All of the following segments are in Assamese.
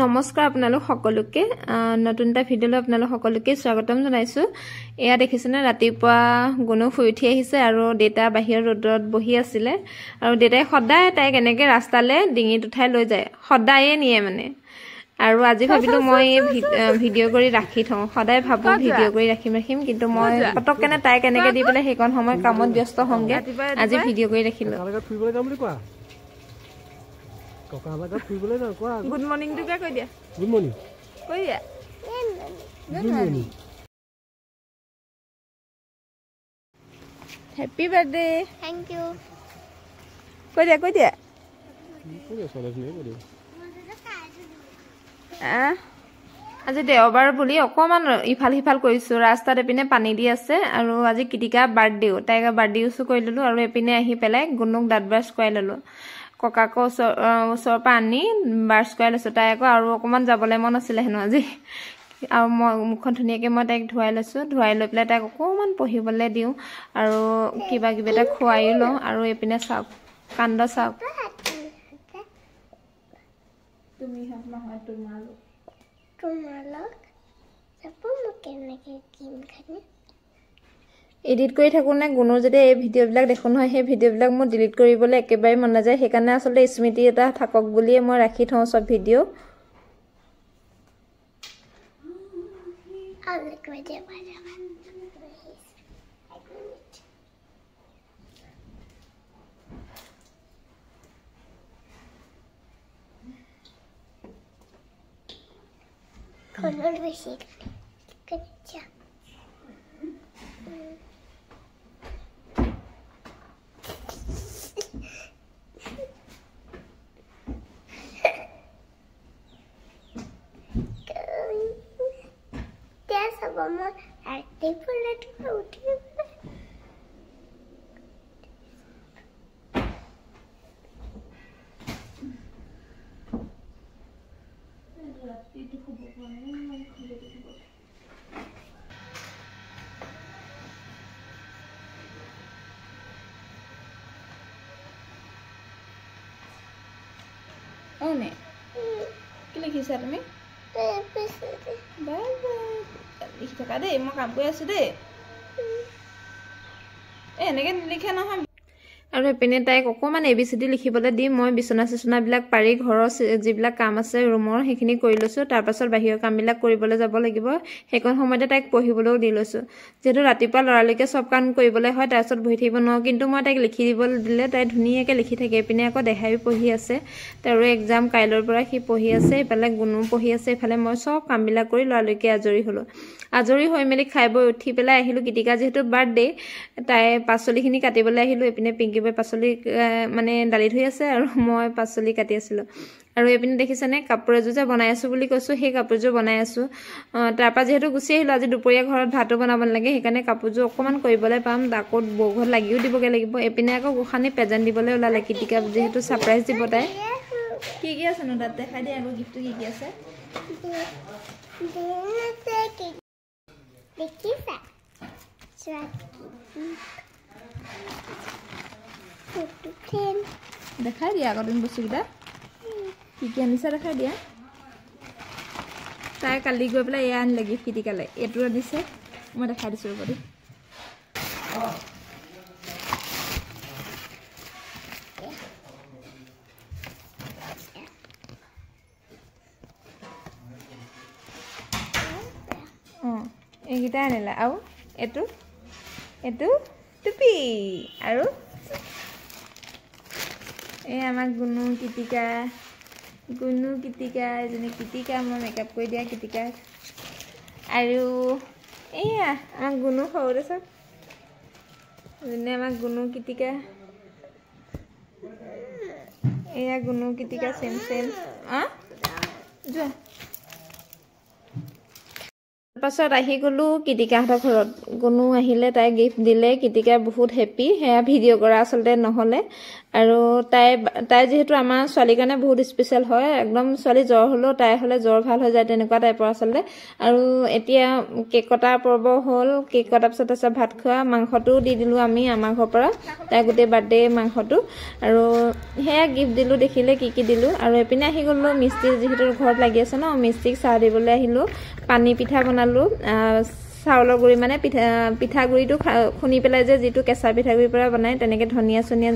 নমস্কাৰ আপোনালোক সকলোকে নতুন এটা ভিডিঅ'লৈ আপোনালোক সকলোকে স্বাগতম জনাইছো। এয়া দেখিছেনে ৰাতিপুৱা গুণু শুই উঠি আহিছে আৰু দেতা বাহিৰৰ ৰ'দত বহি আছিল আৰু দেতাই সদায় তাইক এনেকৈ ৰাস্তালৈ ডিঙিত উঠাই লৈ যায়, সদায়ে নিয়ে মানে। আৰু আজি ভাবিলো মই ভিডিঅ' কৰি ৰাখি থওঁ, সদায় ভাবো ভিডিঅ' কৰি ৰাখিম কিন্তু মই পটককেনে তাইক এনেকৈ দি পেলাই সেইকণ সময় কামত ব্যস্ত হওঁগে, আজি ভিডিঅ' কৰি ৰাখিলো। Good morning to ka koi dia. Good morning. Koi dia. Good morning. Happy birthday. Thank you. Koi dia koi dia. আজি দেওবাৰ বুলি অকমান ইফাল সিফাল কৰিছো, ৰাস্তাত এপিনে পানী দি আছে আৰু আজি কিটিকা বাৰ্থডেও, তাইক বাৰ্থডে উইছো কৰি ললো আৰু এপিনে আহি পেলাই গুণুক দাঁত ব্ৰাছ কৰাই ললো। ককাকো ওচৰৰ পৰা আনি ব্ৰাছ কৰাই লৈছো। তাই আকৌ আৰু অকমান যাবলৈ মন আছিলে হেনো আজি, আৰু মই মুখখন ধুনীয়াকৈ মই তাইক ধুৱাই লৈছো। ধুৱাই লৈ পেলাই তাইক অকমান পঢ়িবলৈ দিওঁ আৰু কিবা কিবি এটা খুৱাইও লওঁ। আৰু এইপিনে চাওক কাণ্ড চাওক। তুমি তোমালোক চাপো মোক কেনেকৈ কিন খানে এডিট কৰি থাকোঁ নে গুণৰ যদি এই ভিডিঅ'বিলাক দেখোঁ নহয়, সেই ভিডিঅ'বিলাক মোৰ ডিলিট কৰিবলৈ একেবাৰে মন নাযায়। সেইকাৰণে আচলতে স্মৃতি এটা থাকক বুলিয়ে মই ৰাখি থওঁ চব video'. color bersih kerja dia sama arti pula tu udah Oh nih, kira kisah demi? Baik, kita kade, mau kamu ya sudah. Ini kan lihat nah. আৰু এপিনে তাইক অকণমান ABCD লিখিবলৈ দি মই বিচনা চিচনাবিলাক পাৰি ঘৰৰ যিবিলাক কাম আছে ৰুমৰ সেইখিনি কৰি লৈছোঁ। তাৰপাছত বাহিৰৰ কামবিলাক কৰিবলৈ যাব লাগিব। সেইকণ সময়তে তাইক পঢ়িবলৈও দি লৈছোঁ, যিহেতু ৰাতিপুৱা লৰালৈকে চব কাম কৰিবলৈ হয়, তাৰপিছত বহি থাকিব নোৱাৰোঁ। কিন্তু মই তাইক লিখি দিবলৈ দিলে তাই ধুনীয়াকৈ লিখি থাকে। এইপিনে আকৌ দেহাইও পঢ়ি আছে, তাৰো এক্সাম কাইলৈৰ পৰা সি পঢ়ি আছে, এইফালে গুণো পঢ়ি আছে, এইফালে মই চব কামবিলাক কৰি লৰালৈকে আজৰি হ'লোঁ। আজৰি হৈ মেলি খাই বৈ উঠি পেলাই আহিলোঁ। কিটিকা যিহেতু বাৰ্থডে, তাই পাচলিখিনি কাটিবলৈ আহিলোঁ। এইপিনে পিংকি বাই পাচলি মানে দালি ধুই আছে আৰু মই পাচলি কাটি আছিলোঁ। আৰু এইপিনে দেখিছেনে কাপোৰ এযোৰ যে বনাই আছোঁ বুলি কৈছোঁ, সেই কাপোৰযোৰ বনাই আছোঁ। তাৰপৰা যিহেতু গুচি আহিলোঁ, আজি দুপৰীয়া ঘৰত ভাতো বনাব নালাগে, সেইকাৰণে কাপোৰযোৰ অকণমান কৰিবলৈ পাম, আকৌ বৌঘৰত লাগিও দিবগৈ লাগিব। এইপিনে আকৌ গোসানী প্ৰেজেণ্ট দিবলৈ ওলালে কিটিকা, যিহেতু ছাৰপ্ৰাইজ দিব তাই। কি কি আছেনো তাত দেখাই দিয়ে আকৌ গিফ্টটো কি কি আছে। দেখাই দিয়া আগৰ দিন বস্তুকেইটা কি কি আনিছে, দেখাই দিয়া। তাই কালি গৈ পেলাই এয়া আনিলে গিফ্ট কিটিকালে, এইটো আনিছে, মই দেখাই দিছোঁ ৰ'ব দেই। এইকেইটা আনিলে আৰু এইটো এইটো টুপি আৰু এই আমাৰ গুণু কিটিকা এজনী কিটিকা, মই মেকআপ কৰি দিয়া কিটিকা। আৰু এয়া আমাৰ গুণু সৰুতে চাওক, এজনী আমাৰ গুণু কিটিকা। এয়া গুণু কিটিকা চেম যোৱা। তাৰপাছত আহি গ'লোঁ কিটিকাহঁতৰ ঘৰত। গুণু আহিলে, তাই গিফ্ট দিলে, কিটিকা বহুত হেপ্পী। সেয়া ভিডিঅ' কৰা আচলতে নহ'লে। আৰু তাই যেহেতু আমাৰ ছোৱালীৰ কাৰণে বহুত স্পেচিয়েল হয়, একদম ছোৱালী জ্বৰ হ'লেও তাই হ'লে জ্বৰ ভাল হৈ যায় তেনেকুৱা টাইপৰ আচলতে। আৰু এতিয়া কেক কটাৰ পৰ্ব হ'ল, কেক কটাৰ পিছত তাৰপিছত ভাত খোৱা, মাংসটোও দি দিলোঁ আমি আমাৰ ঘৰৰ পৰা, তাই গোটেই বাৰ্থডে মাংসটো। আৰু সেয়া গিফ্ট দিলোঁ, দেখিলে কি কি দিলোঁ। আৰু এইপিনে আহি গ'লোঁ মিস্ত্ৰী যিহেতু ঘৰত লাগি আছে ন, মিস্ত্ৰীক চাহ দিবলৈ আহিলোঁ। পানী পিঠা বনালোঁ, চাউলৰ গুড়ি মানে পিঠাগুড়িটো খুন্দি পেলাই যে যিটো কেঁচা পিঠাগুড়িৰ পৰা বনায়, তেনেকৈ ধনিয়া চনিয়া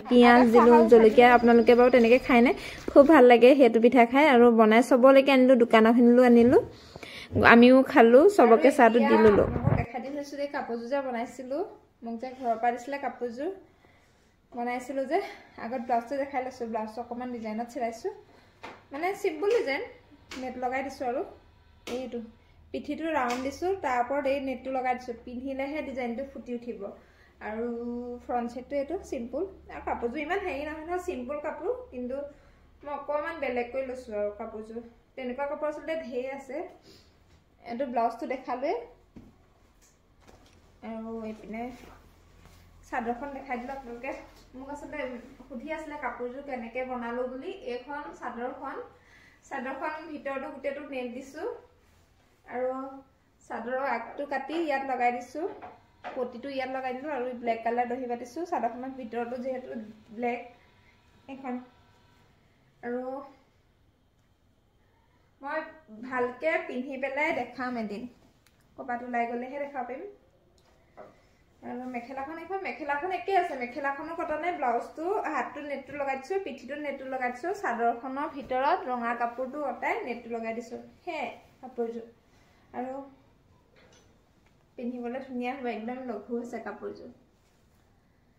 পিঁয়াজ দিলোঁ, জলকীয়া, আপোনালোকে বাৰু তেনেকৈ খায় নাই, খুব ভাল লাগে সেইটো পিঠা খাই। আৰু বনাই চবলৈকে আনিলোঁ, দোকানৰখিনিলৈও আনিলোঁ, আমিও খালোঁ, চবকে চাহটো দি ল'লোঁ। দেখাই দি থৈছোঁ দেই কাপোৰযোৰ যে বনাইছিলোঁ, মোক যে ঘৰৰ পৰা দিছিলে কাপোৰযোৰ বনাইছিলোঁ যে, আগত ব্লাউজটো দেখাই লৈছোঁ। ব্লাউজটো অকণমান ডিজাইনত চিলাইছোঁ, মানে চিম্পুল ডিজাইন, নেট লগাই দিছোঁ। আৰু এইটো পিঠিটো ৰাউণ্ড দিছোঁ, তাৰ ওপৰত এই নেটটো লগাই দিছোঁ, পিন্ধিলেহে ডিজাইনটো ফুটি উঠিব। আৰু ফ্ৰণ্ট চাইডটো এইটো চিম্পুল। আৰু কাপোৰযোৰ ইমান হেৰি নহয় নহয়, চিম্পুল কাপোৰ, কিন্তু মই অকণমান বেলেগ কৰি লৈছোঁ আৰু কাপোৰযোৰ। তেনেকুৱা কাপোৰ আচলতে ঢেৰ আছে। এইটো ব্লাউজটো দেখালোৱে। আৰু এইপিনে চাদৰখন দেখাই দিলোঁ আপোনালোকে। মোক আচলতে সুধি আছিলে কাপোৰযোৰ কেনেকৈ বনালোঁ বুলি। এইখন চাদৰখন ভিতৰতো গোটেইটো নেট দিছোঁ, আৰু চাদৰৰ আগটো কাটি ইয়াত লগাই দিছোঁ, পটিটো ইয়াত লগাই দিলোঁ, আৰু ব্লেক কালাৰ দহি বাতিছোঁ। চাদৰখনৰ ভিতৰতো যিহেতু ব্লেক এখন। আৰু মই ভালকৈ পিন্ধি পেলাই দেখাম এদিন, ক'ৰবাত ওলাই গ'লেহে দেখাব পাৰিম। আৰু মেখেলাখন একেই আছে, মেখেলাখনো কটনে, ব্লাউজটো হাতটো নেটটো লগাই দিছোঁ, পিঠিটো নেটটো লগাই দিছোঁ, চাদৰখনৰ ভিতৰত ৰঙা কাপোৰটো অঁতাই নেটটো লগাই দিছোঁ, সেয়াই কাপোৰযোৰ। আৰু পিন্ধিবলৈ ধুনীয়া হ'ব, একদম লঘু হৈছে কাপোৰযোৰ।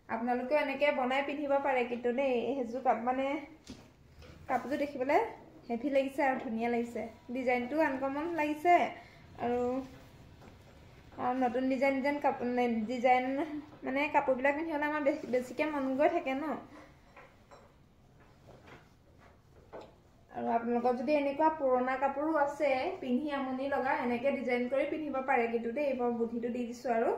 আপোনালোকেও এনেকৈ বনাই পিন্ধিব পাৰে কিন্তু দেই। সেইযোৰ মানে কাপোৰযোৰ দেখিবলৈ হেভি লাগিছে আৰু ধুনীয়া লাগিছে, ডিজাইনটো আনকমন লাগিছে। আৰু নতুন ডিজাইন মানে কাপোৰবিলাক পিন্ধিবলৈ আমাৰ বেছিকৈ মন গৈ থাকে ন। আৰু আপোনালোকৰ যদি এনেকুৱা পুৰণা কাপোৰো আছে পিন্ধি আমনি লগা, এনেকৈ ডিজাইন কৰি পিন্ধিব পাৰে কিন্তু দেই। বৰ বুদ্ধিটো দি দিছোঁ আৰু